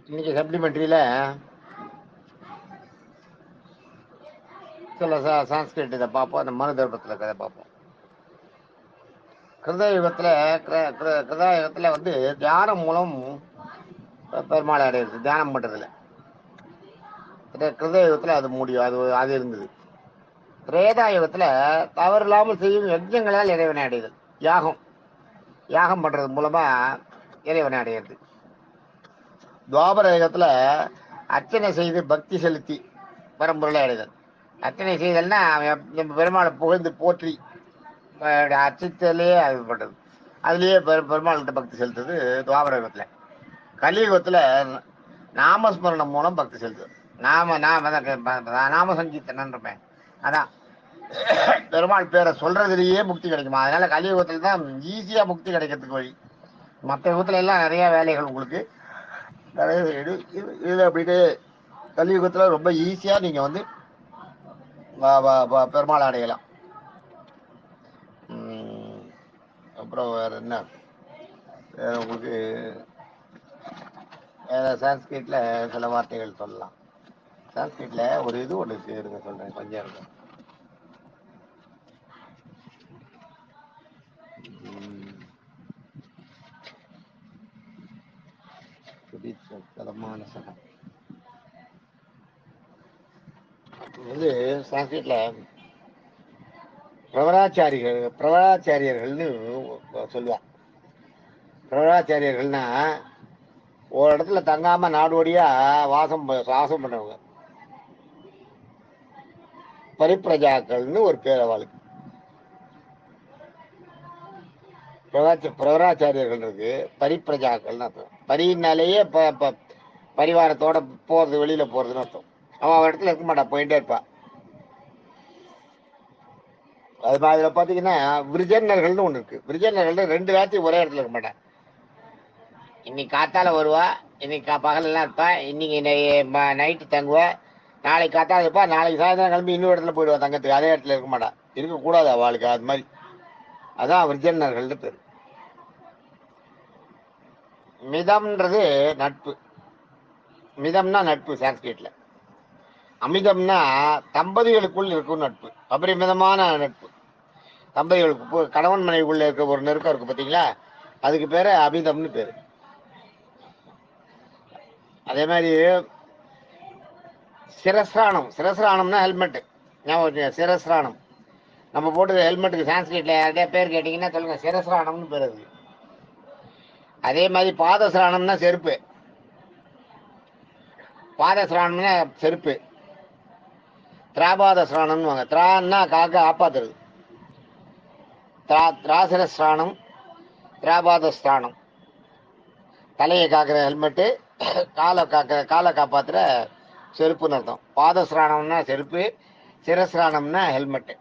இன்னைக்கு சப்ளிமெண்ட்ரியில சில சான்ஸ்கிரிட் இதை பார்ப்போம். அந்த மனு தர்ப்பத்தில் கதை பார்ப்போம். கிருதயுகத்தில் வந்து தியானம் மூலம் பெருமாளை அடையிறது. தியானம் பண்றதுல கிருதயுகத்தில் அது முடியும். அது இருந்தது. திரேதாயுகத்துல தவறு இல்லாமல் செய்யும் யஜ்ஞங்களால் இறைவனை அடைதல். யாகம் பண்றது மூலமா இறைவனை அடையிறது. துவாபர யுகத்துல அர்ச்சனை செய்து பக்தி செலுத்தி பரம்பொருளை அடைதல். அர்ச்சனை செய்தல்னா பெருமாளை புகழ்ந்து போற்றி அர்ச்சித்தலே அது பண்றது. அதுலயே பெருமாள்கிட்ட பக்தி செலுத்துறது துவாபர யுகத்துல. கலியுகத்துல நாமஸ்மரணம் மூலம் பக்தி செலுத்துது. நாம சங்கீர்த்தனன்றமே அதான் பெருமாள் பேரை சொல்றதுலயே முக்தி கிடைக்குமா. அதனால கலியுகத்துல தான் ஈஸியா முக்தி கிடைக்கிறதுக்கு வழி. மற்ற யுகத்துல எல்லாம் நிறைய வேலைகள் உங்களுக்கு இதுல அப்படின்ட்டு கலியுகத்துல ரொம்ப ஈஸியா நீங்க வந்து பெருமாள் அடையலாம். அப்புறம் வேற என்ன, வேற உங்களுக்கு வேற சான்ஸ்கிரிட்ல சில வார்த்தைகள் சொல்லலாம். சான்ஸ்கிரிட்ல ஒரு இது ஒன்று இருங்க சொல்றேன், கொஞ்சம் இருக்கும். வந்து சான்ஸ்கிரிட்ல பிரவராச்சாரியர்கள்னு சொல்லுவான். பிரவராச்சாரியர்கள்னா ஒரு இடத்துல தங்காம நாடோடியா வாசம் பண்ணவங்க. பரிப்பிரஜாக்கள்னு ஒரு பேர் அவளுக்கு. பிரவராச்சாரியர்கள் இருக்கு, பரிப்பிரஜாக்கள்னு அர்த்தம். பரினாலேயே பரிவாரத்தோட போறது, வெளியில போறதுன்னு அர்த்தம். அவன் இடத்துல இருக்க மாட்டான், போயிட்டே இருப்பான். அது மாதிரி பாத்தீங்கன்னா விருஜன்னர்கள்னு ஒண்ணு இருக்கு. விருஜன்னர்கள் 2 ராத்திரி ஒரே இடத்துல இருக்க மாட்டான். இன்னைக்கு காத்தால வருவா, இன்னைக்கு பகலெல்லாம் இருப்பா, இன்னைக்கு நைட்டு தங்குவா, நாளைக்கு காத்தால இருப்பா, நாளைக்கு சாயந்தரம் கிளம்பி இன்னொரு இடத்துல போயிடுவா தங்கத்துக்கு. அதே இடத்துல இருக்க மாட்டான், இருக்கக்கூடாது அவளுக்கு. அது மாதிரி அதான் விருஜன்னர்கள்னு பேரு. மிதம்ன்றது நட்பு. மிதம்னா நட்பு சான்ஸ்கிரிட்ல. அமிதம்னா தம்பதிகளுக்குள் இருக்கும் நட்பு, அபரிமிதமான நட்பு. தம்பதிகளுக்கு கணவன் மனைவிக்குள்ள இருக்க ஒரு நெருக்கம் இருக்கு பார்த்தீங்களா, அதுக்கு பேரு அமிதம்னு பேரு. அதே மாதிரி சிரஸ்ராணம்னா ஹெல்மெட். சிரஸ்ராணம் நம்ம போட்டு ஹெல்மெட்டுக்கு சான்ஸ்கிரிட்ல யார்கிட்ட பேர் கேட்டீங்கன்னா சொல்லுங்க, சிரஸ்ராணம்னு பேர் அது. அதே மாதிரி பாதஸ்ராணம்னா செருப்பு. பாதஸ்ராணம்னா செருப்பு. திராபாத ஸ்ரானம்னு வாங்க. திரான்னா காக்க ஆப்பாத்துறது. திராசர ஸ்ரானம், திராபாத ஸ்தானம். தலையை காக்கிற ஹெல்மெட்டு, காலை காப்பாத்துற செருப்புன்னு அர்த்தம். பாதஸ்ரானம்னா செருப்பு, சிரஸ்ரானம்னா ஹெல்மெட்டு.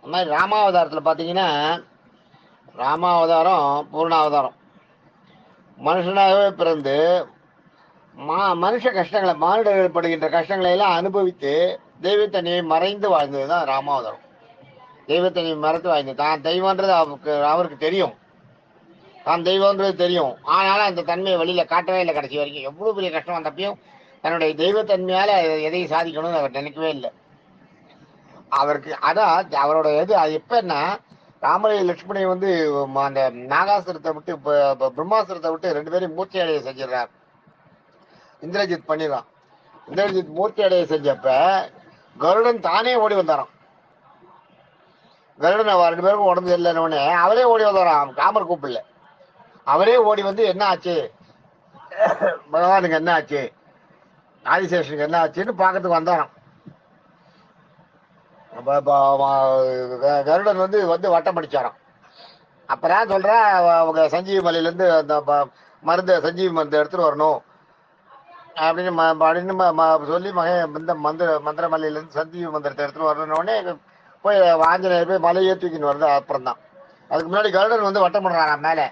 அந்த மாதிரி ராமாவதாரத்தில் பார்த்தீங்கன்னா, ராமாவதாரம் பூர்ணாவதாரம். மனுஷனாகவே பிறந்து மனுஷ கஷ்டங்களை, மானிடர்கள் படுகின்ற கஷ்டங்களை எல்லாம் அனுபவித்து தெய்வத்தன்மையை மறைந்து வாழ்ந்ததுதான் ராமாவதாரம். தெய்வத்தன்மையை மறைத்து வாழ்ந்தது. தான் தெய்வன்றது அவருக்கு தெரியும், தான் தெய்வன்றது தெரியும். ஆனாலும் அந்த தன்மையை வெளியில காட்டவே இல்லை கடைசி வரைக்கும். எவ்வளவு பெரிய கஷ்டம் வந்தப்பையும் தன்னுடைய தெய்வத்தன்மையால எதையும் சாதிக்கணும்னு அவர் நினைக்கவே இல்லை. அவருக்கு அதான் அவரோட இது. அது எப்பன்னா, ராமரை லட்சுமணி வந்து அந்த நாகாசுரத்தை விட்டு பிரம்மாசுரத்தை விட்டு 2 பேரையும் மூர்த்தி அடைய செஞ்சிடறார். இந்திரஜித் பண்ணிடுறான். இந்திரஜித் மூர்த்தி அடைய செஞ்சப்ப கருடன் தானே ஓடி வந்தாராம். கருடன் 2 பேருக்கும் உடம்பு சரியில்லைன்னு அவரே ஓடி வந்தாராம், ராமர் கூப்பிடல. அவரே ஓடி வந்து என்ன ஆச்சு பகவானுக்கு, என்ன ஆச்சு ஆதிசேஷனுக்கு என்ன ஆச்சுன்னு பார்க்கறதுக்கு வந்தாராம். கருடன் வந்து வட்டம் அடிச்சாராம். அப்பதான் சொல்றா, அவங்க சஞ்சீவி மலையில இருந்து அந்த மருந்து, சஞ்சீவி மருந்து எடுத்துட்டு வரணும் அப்படின்னு சொல்லி இந்த மந்திர மலையில இருந்து சஞ்சீவி மந்திரத்தை எடுத்துட்டு வரணும்னே போய் ஆஞ்சநேயர் போய் மலையே தூக்கின்னு வருது. அப்புறம் தான் அதுக்கு முன்னாடி கருடன் வந்து வட்டம் பண்றாங்க மேலே.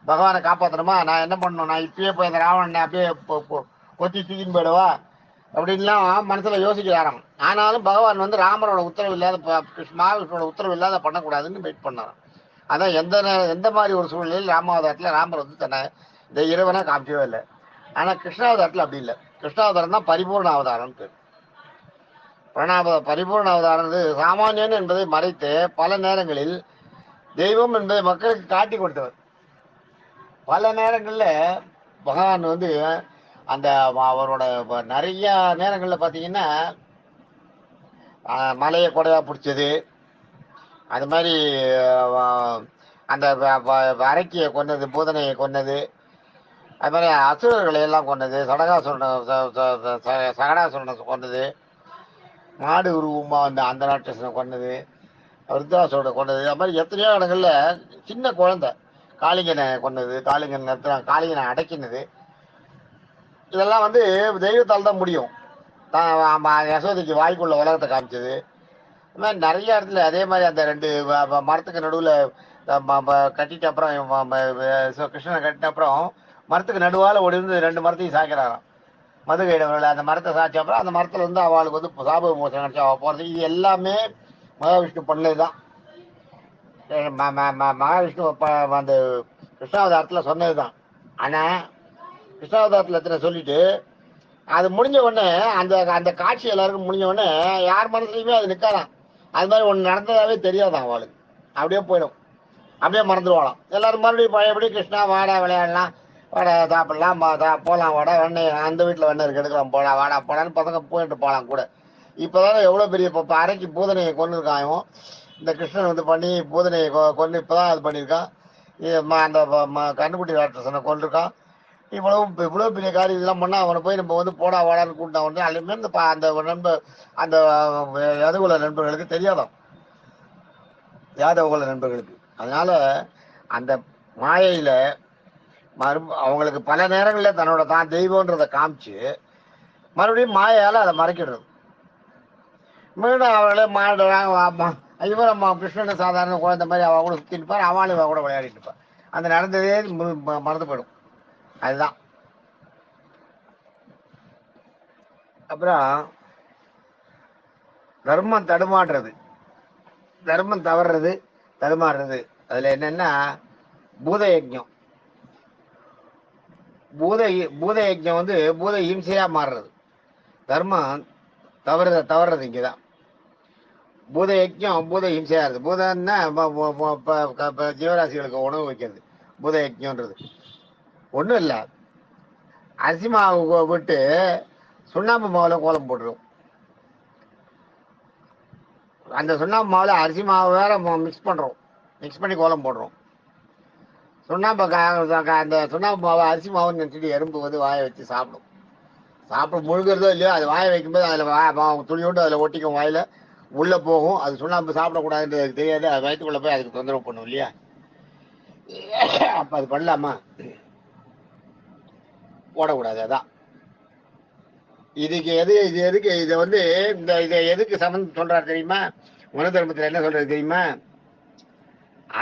பகவானை காப்பாற்றணுமா, நான் என்ன பண்ணணும், நான் இப்பயே போய் அந்த ராவணனை அப்படியே கொத்தி தூக்கின்னு போயிடுவா அப்படின்லாம் மனசுல யோசிக்கிறாராம். ஆனாலும் பகவான் வந்து ராமரோட உத்தரவு இல்லாத, மகாவிஷ்ணுவோட உத்தரவு இல்லாத பண்ணக்கூடாதுன்னு வெயிட் பண்ணாராம். அதான் எந்த மாதிரி ஒரு சூழ்நிலையில் ராமாவதாரத்தில் ராமர் வந்து தன்னை இந்த இறைவனை காமிக்கவே இல்லை. ஆனா கிருஷ்ணாவதாரத்துல அப்படி இல்லை. கிருஷ்ணாவதாரம் தான் பரிபூர்ண அவதாரம் பேர். பரிபூர்ண அவதாரம் சாமானியன் என்பதை மறைத்து பல நேரங்களில் தெய்வம் என்பதை மக்களுக்கு காட்டி கொடுத்தவர். பல நேரங்கள்ல பகவான் வந்து அந்த அவரோட நிறைய நேரங்கள்ல பாத்தீங்கன்னா மலையை கொடையா பிடிச்சது, அது மாதிரி அந்த அரக்கியை கொன்னது, பூதனையை கொன்னது, அது மாதிரி அசுரர்களை எல்லாம் கொன்னது, சகடாசுரனை கொன்னது, மாடு உருவமா அந்த ராட்சசனை கொன்னது, விருத்தாசோட கொண்டது, அது மாதிரி எத்தனையோ இடங்கள்ல சின்ன குழந்தை காளிங்கனை கொண்டது, காளிங்கனை அடக்கினது, இதெல்லாம் வந்து தெய்வத்தால் தான் முடியும். யசோதைக்கு வாய்க்குள்ள உலகத்தை காமிச்சது. இது மாதிரி நிறைய இடத்துல அதே மாதிரி அந்த 2 மரத்துக்கு நடுவில் கட்டிட்ட அப்புறம் கிருஷ்ணனை கட்டின அப்புறம் மரத்துக்கு நடுவால் ஓடி இருந்து 2 மரத்தையும் சாய்க்கிறாராம் மதுகையிடவர்கள். அந்த மரத்தை சாய்ச்ச அப்புறம் அந்த மரத்துல இருந்து அவளுக்கு வந்து சாப விமோசனம் கிடைச்சா அவள் போறது. இது எல்லாமே மகாவிஷ்ணு பண்ணதுதான். மகாவிஷ்ணு அந்த கிருஷ்ணாவதாரத்துல சொன்னதுதான். ஆனா கிருஷ்ணாவதாரத்துல சொல்லிட்டு அது முடிஞ்ச உடனே அந்த அந்த காட்சி எல்லாருக்கும் முடிஞ்ச உடனே யார் மனசுலையுமே அது நிற்காதான். அது மாதிரி ஒன்று நடந்ததாவே தெரியாதான் அவளுக்கு. அப்படியே போயிடும், அப்படியே மறந்துடுவாளாம். எல்லாரும் மறுபடியும் பழையபடி கிருஷ்ணா வாடா விளையாடலாம், வாடா சாப்பிடலாம், போகலாம், வாடா வெண்ணெய் அந்த வீட்டில் வெண்ணெய் இருக்கு எடுக்கலாம், போடா வாடா போடான்னு பசங்க போயிட்டு போகலாம் கூட. இப்போதான் எவ்வளோ பெரிய இப்போ அரைக்கு பூதனையை கொண்டிருக்கான் இவன். இந்த கிருஷ்ணன் வந்து பண்ணி பூதனையை கொண்டு இப்போதான் அது பண்ணியிருக்கான். அந்த கண்ணுக்குட்டி ராட்சசனை கொண்டிருக்கான். இவ்வளவு பெரிய காரியம் இதெல்லாம் பண்ணா அவனை போய் நம்ம வந்து போடா வாடான்னு கூட்டா வந்து அதுமே அந்த நண்பர் அந்த யாதவகுல நண்பர்களுக்கு தெரியாதான், யாதவகுல நண்பர்களுக்கு. அதனால அந்த மாயையில அவங்களுக்கு பல நேரங்களில் தன்னோட தான் தெய்வம்ன்றதை காமிச்சு மறுபடியும் மாயால அதை மறைக்கிடுறது. மீண்டும் அவர்களே மாடுறாங்க. இவன் அம்மா கிருஷ்ணனை சாதாரண குழந்தை மாதிரி அவ கூட சுத்திட்டு இருப்பார், அவளும் இவ கூட விளையாடிட்டு இருப்பார். அந்த நடந்ததே மறந்து போயிடும். அதுதான். அப்புறம் தர்மம் தடுமாடுறது, தர்மம் தவறுறது, தடுமாறுறது. அதுல என்னன்னா பூத யஜ்ஞம். பூத யஜ்ஞம் வந்து பூத ஹிம்சையா மாறுறது. தர்மம் தவறுறது இங்கதான். பூத யஜ்ஞம் பூத ஹிம்சையா இருக்கு. பூதன்னா ஜீவராசிகளுக்கு உணவு வைக்கிறது. பூத யஜ்ஞம்ன்றது ஒண்ணும் இல்லை. அரிசி மாவு விட்டு சுண்ணாம்பு மாவுல கோலம் போட்டுரும். அந்த சுண்ணாம்பு மாவுல அரிசி மாவு வேற மிக்ஸ் பண்றோம், மிக்ஸ் பண்ணி கோலம் போடுறோம். சுண்ணாம்பு அந்த சுண்ணாம்பு மாவு அரிசி மாவுன்னு நினைச்சிட்டு எறும்பு வந்து வாயை வச்சு சாப்பிடும். சாப்பிட முழுகிறதோ இல்லையோ அது வாயை வைக்கும்போது அதில் துணியோட்டு அதில் ஒட்டிக்கும், வாயில உள்ள போகும். அது சுண்ணாம்பு சாப்பிடக்கூடாதுன்றது தெரியாது, அது வயிற்றுக்குள்ள போய் அதுக்கு தொந்தரவு பண்ணும் இல்லையா? அப்ப அது பண்ணலாமா? போடக்கூடாது. அதான் இதுக்கு எதுக்கு இதை வந்து இதை எதுக்கு சம்பந்தம் சொல்றாரு தெரியுமா? மனு தர்மத்தில் என்ன சொல்றது தெரியுமா?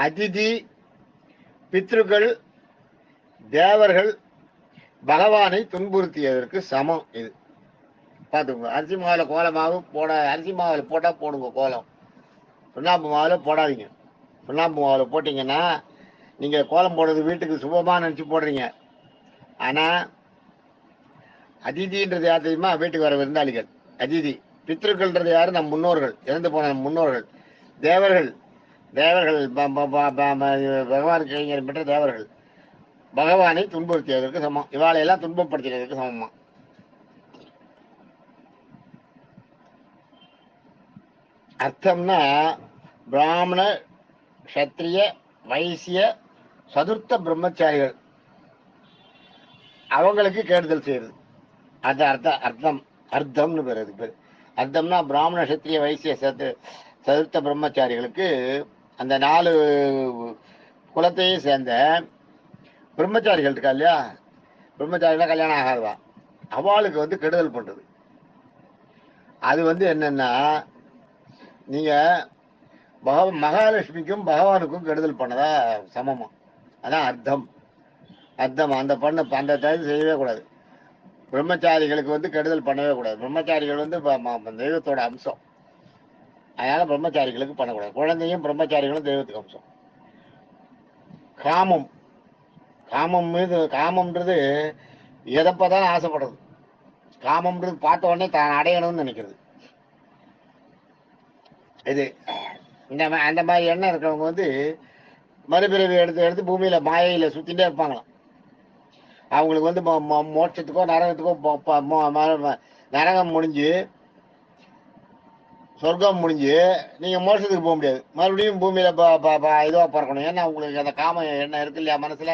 அதிதி, பித்ருக்கள், தேவர்கள் பகவானை துன்புறுத்தியதற்கு சமம் இது. பார்த்துக்கோங்க. அரிசி மாவுல கோலமாவு அரிசி மாவுல போட்டா போடுங்க கோலம், சுண்ணாம்பு மாவுல போடாதீங்க. சுண்ணாம்பு மாவுல போட்டீங்கன்னா நீங்க கோலம் போடுறது வீட்டுக்கு சுபமா நினைச்சு போடுறீங்க. ஆனா அதிதின்றது யார் தெரியுமா? வீட்டுக்கு வர விருந்தாளிகள் அதிதி. பித்ருக்கள்ன்றது யாரு? நம் முன்னோர்கள், இறந்து போன முன்னோர்கள். தேவர்கள் பகவான் கைங்கரம் பெற்ற தேவர்கள் பகவானை துன்புறுத்தியதற்கு சமம். இவாளையெல்லாம் துன்பப்படுத்தினதற்கு சமமா. அர்த்தம்னா பிராமண, கத்திரிய, வைசிய, சதுர்த்த பிரம்மச்சாரிகள் அவங்களுக்கு கேடுதல் செய்யுது. அது அர்த்தம்னு பேர். அது பேர் அர்த்தம்னா பிராமண, கத்திரிய, வைசிய, சதுர்த்த பிரம்மச்சாரிகளுக்கு அந்த 4 குலத்தையும் சேர்ந்த பிரம்மச்சாரிகள் இருக்கா இல்லையா? பிரம்மச்சாரிகள் கல்யாணம் ஆகாதவா, அவளுக்கு வந்து கெடுதல் பண்றது. அது வந்து என்னன்னா நீங்க மகாலட்சுமிக்கும் பகவானுக்கும் கெடுதல் பண்ணதா சமமா. அதான் அர்த்தம். அந்த தயவு செய்யவே கூடாது. பிரம்மச்சாரிகளுக்கு வந்து கெடுதல் பண்ணவே கூடாது. பிரம்மச்சாரிகள் வந்து தெய்வத்தோட அம்சம். அதனால பிரம்மச்சாரிகளுக்கு பண்ணக்கூடாது. குழந்தையும் பிரம்மச்சாரிகளும் தெய்வத்துக்கு அம்சம். காமம் காமம்ன்றது எதை பார்த்தாலும் ஆசைப்படுறது. காமம்ன்றது பார்த்த உடனே தான் அடையணும்னு நினைக்கிறது. இது அந்த மாதிரி எண்ணம் இருக்கிறவங்க வந்து மறுபிறவி எடுத்து எடுத்து பூமியில மாயையில சுத்திட்டே இருப்பாங்களாம். அவங்களுக்கு வந்து மோட்சத்துக்கோ நரகத்துக்கோ நரகம் முடிஞ்சு சொர்க்கம் முடிஞ்சு நீங்க மோட்சத்துக்கு போக முடியாது. மறுபடியும் பூமியில இதுவா பிறக்கணும். ஏன்னா உங்களுக்கு அந்த காம எண்ணம் இருக்கு இல்லையா மனசுல,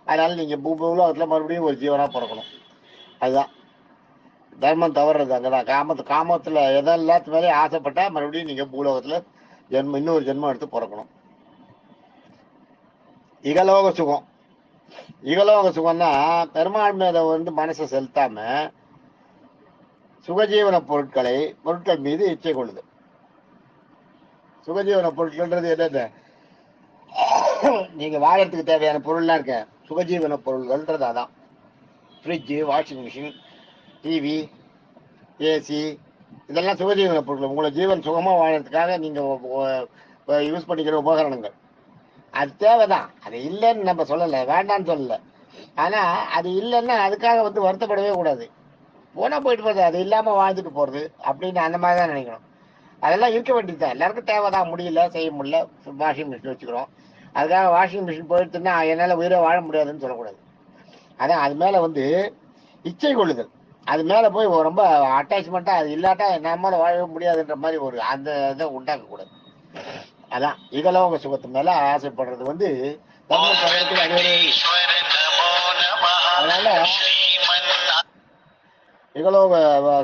அதனால நீங்க உலகத்துல மறுபடியும் ஒரு ஜீவனா பிறக்கணும். அதுதான் தர்மம் தவறுறது. அங்கதான் காமத்துல எல்லாத்து மேலேயும் ஆசைப்பட்டா மறுபடியும் நீங்க பூலோகத்துல இன்னொரு ஜென்மம் எடுத்து பிறக்கணும். இகலோக சுகம். இகலோக சுகம்னா பெருமாள் மேல வந்து மனசை செலுத்தாம சுகஜீவன பொருட்கள் மீது இச்சை கொள்ளுது. சுகஜீவன பொருட்கள்ன்றது என்னென்ன? நீங்க வாழறதுக்கு தேவையான பொருள்லாம் இருக்க சுகஜீவன பொருள்கள்ன்றது அதான். Fridge, washing machine, TV, AC, இதெல்லாம் சுகஜீவன பொருட்கள். உங்களை ஜீவன் சுகமா வாழறதுக்காக நீங்க யூஸ் பண்ணிக்கிற உபகரணங்கள். அது தேவைதான். அது இல்லைன்னு நம்ம சொல்லலை, வேண்டான்னு சொல்லலை. ஆனா அது இல்லைன்னா அதுக்காக வந்து வருத்தப்படவே கூடாது. போனா போயிட்டு போகுது, அது இல்லாம வாழ்ந்துட்டு போறது அப்படின்னு அந்த மாதிரி தான் நினைக்கணும். அதெல்லாம் இருக்க வேண்டியதுதான். எல்லாருக்கும் தேவைதான். முடியல, செய்ய முடியல, வாஷிங் மிஷின் வச்சுக்கிறோம். அதுக்காக வாஷிங் மிஷின் போயிடுச்சுன்னா என்னால உயிரை வாழ முடியாதுன்னு சொல்லக்கூடாது. அதான் அது மேல வந்து இச்சை கொள்ளுதல். அது மேல போய் ரொம்ப அட்டாச்மெண்டா அது இல்லாட்டா நம்மளால வாழவே முடியாதுன்ற மாதிரி ஒரு அந்த இதை உண்டாக்க கூடாது. அதான் இகலோக சுகத்து மேல ஆசைப்படுறது வந்து அதனால இகலோக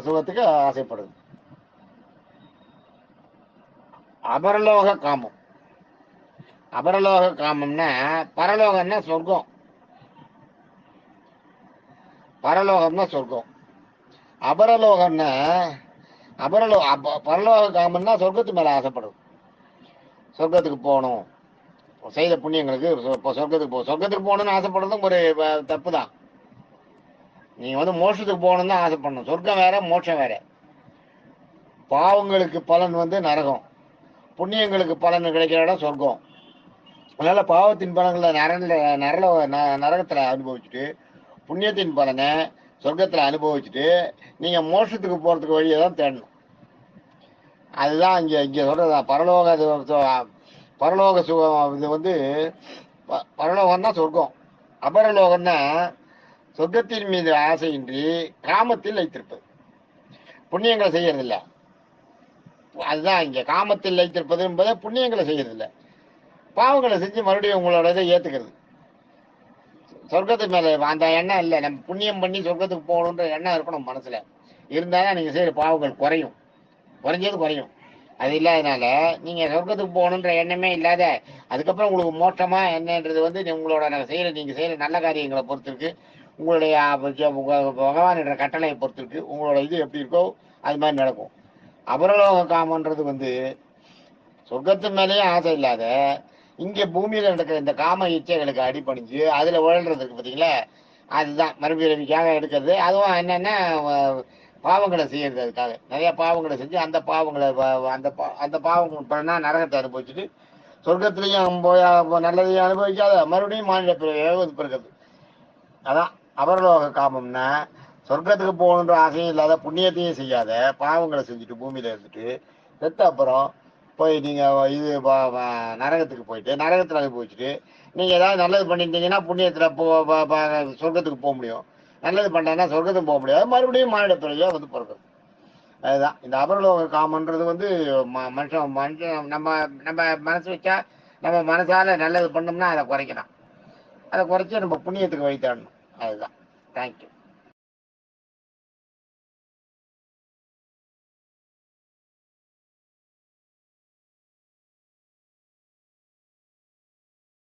சுகத்துக்கு ஆசைப்படுறது. அபரலோக காமம். அபரலோக காமம்னா பரலோகம்னா சொர்க்கம். பரலோகம்னா சொர்க்கம். அபரலோகம்னா பரலோக காமம்னா சொர்க்கத்து மேல ஆசைப்படுறது. சொர்க்கத்துக்கு போகணும், செய்த புண்ணியங்களுக்கு சொர்க்கத்துக்கு போகணும்னு ஆசைப்படுறதும் ஒரு தப்பு தான். நீங்க வந்து மோட்சத்துக்கு போகணும்னு தான் ஆசைப்படணும். சொர்க்கம் வேற, மோட்சம் வேற. பாவங்களுக்கு பலன் வந்து நரகம், புண்ணியங்களுக்கு பலன் கிடைக்கிற இடம் சொர்க்கம். அதனால பாவத்தின் பலன்களை நரகத்துல அனுபவிச்சுட்டு புண்ணியத்தின் பலனை சொர்க்கத்துல அனுபவிச்சுட்டு நீங்க மோட்சத்துக்கு போறதுக்கு வழியை தான் தேடணும். அதுதான் இங்க சொல்றதுதான் பரலோக சுகம். இது வந்து பரலோகம் தான் சொர்க்கம். அபரலோகம்னா சொர்க்கத்தின் மீது ஆசையின்றி காமத்தில் வைத்திருப்பது, புண்ணியங்களை செய்யறது இல்லை. அதுதான் இங்க காமத்தில் வைத்திருப்பது என்பதை புண்ணியங்களை செய்யறது இல்லை, பாவங்களை செஞ்சு மறுபடியும் உங்களோட இதை ஏத்துக்கிறது. சொர்க்கத்துக்கு மேல அந்த எண்ணம் இல்லை. நம்ம புண்ணியம் பண்ணி சொர்க்கத்துக்கு போகணுன்ற எண்ணம் இருக்கணும் மனசுல. இருந்தாதான் நீங்க செய்யற பாவங்கள் குறையும். அது இல்லாதனால நீங்க சொர்க்கத்துக்கு போகணுன்ற எண்ணமே இல்லாத அதுக்கப்புறம் உங்களுக்கு மோட்சமா என்னன்றது வந்து நீங்க செய்யற நல்ல காரியங்களை பொறுத்து இருக்கு. உங்களுடைய பகவான் கட்டளையை பொறுத்து இருக்கு. உங்களோட இது எப்படி இருக்கோ அது மாதிரி நடக்கும். அபரலோக காமன்றது வந்து சொர்க்கத்து மேலேயும் ஆசை இல்லாத இங்க பூமியில நடக்கிற இந்த காம இச்சைகளுக்கு அடிபணிஞ்சு அதுல உழல்றதுக்கு பார்த்தீங்களா, அதுதான் மறுபிறவிக்காக எடுக்கிறது. அதுவும் என்னன்னா பாவங்களை செய்யறது. அதுக்காக நிறைய பாவங்களை செஞ்சு அந்த பாவங்களை அந்த பாவங்கள் பண்ணா நரகத்தை அனுபவிச்சுட்டு சொர்க்கத்திலையும் போய் நல்லதையும் அனுபவிக்காத மறுபடியும் மாநில பிறகுது. அதான் அபரலோக காமம்னா சொர்க்கத்துக்கு போகணுன்ற ஆசையும் இல்லாத புண்ணியத்தையும் செய்யாத பாவங்களை செஞ்சுட்டு பூமியில இருந்துட்டு செத்த அப்புறம் போய் நீங்க இது நரகத்துக்கு போயிட்டு நரகத்துல அனுபவிச்சுட்டு நீங்க ஏதாவது நல்லது பண்ணிட்டீங்கன்னா புண்ணியத்துல சொர்க்கத்துக்கு போக முடியும். நல்லது பண்ணா சொர்க்கத்துக்கு போக முடியாது, மறுபடியும் மானிட பிறவியா வந்து பிறகுது. அதுதான் இந்த அபரலோக காமன்றது வந்து மனுஷன் நம்ம நம்ம மனசு வச்சா நம்ம மனசால நல்லது பண்ணோம்னா அதை குறைக்கலாம். அதை குறைச்சி நம்ம புண்ணியத்துக்கு வழி தேடணும். அதுதான். தேங்க்யூ.